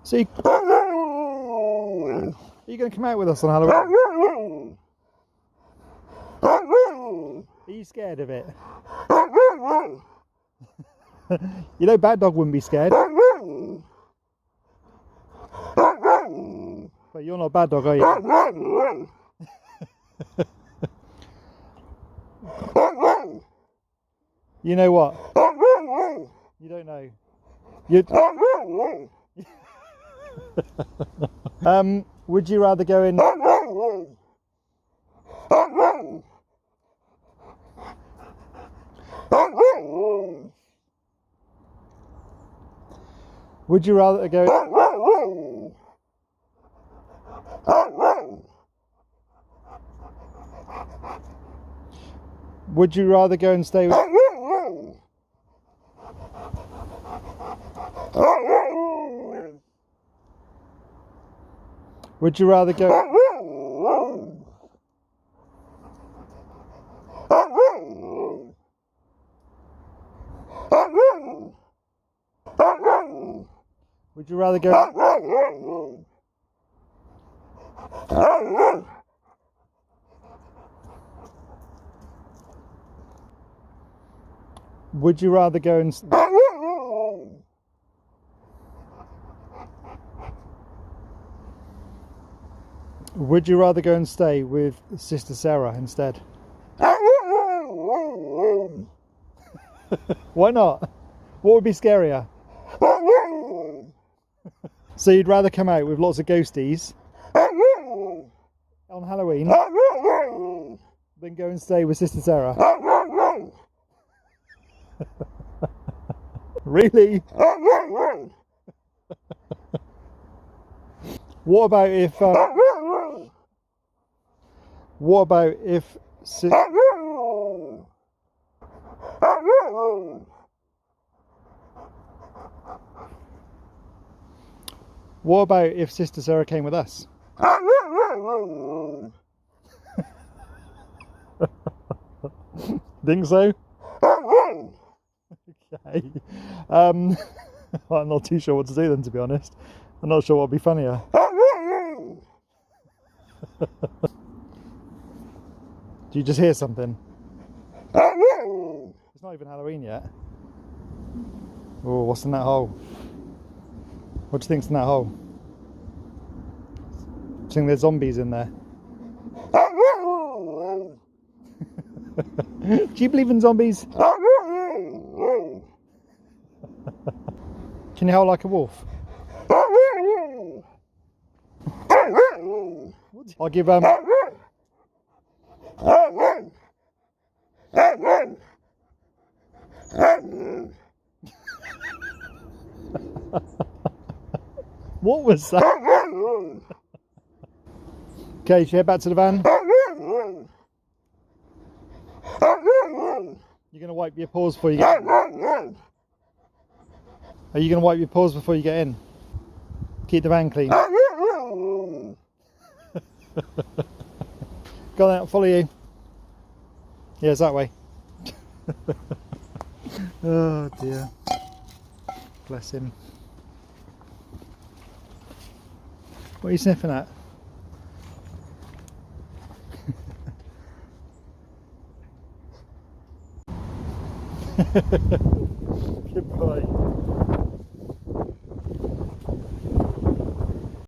So are you going to come out with us on Halloween? Are you scared of it? You know Bat Dog wouldn't be scared. But you're not Bat Dog, are you? You know what? You don't know. Would you rather go in? Would you rather go? Would you rather go and stay with? Would you rather go? Would you rather go? Would you rather go and? Would you rather go and stay with Sister Sarah instead? Why not? What would be scarier? So you'd rather come out with lots of ghosties on Halloween than go and stay with Sister Sarah? Really? What about if? What about if? What about if Sister Sarah came with us? Think so? Okay. I'm not too sure what to do then, to be honest. I'm not sure what would be funnier. Do you just hear something? It's not even Halloween yet. Oh, what's in that hole? What do you think's in that hole? Do you think there's zombies in there? Do you believe in zombies? Can you howl like a wolf? I'll give What was that? Okay, should we head back to the van? You're going to wipe your paws before you get in? Are you going to wipe your paws before you get in? Keep the van clean. Go on then, I'll follow you. Yeah, it's that way. Oh dear. Bless him. What are you sniffing at? Goodbye.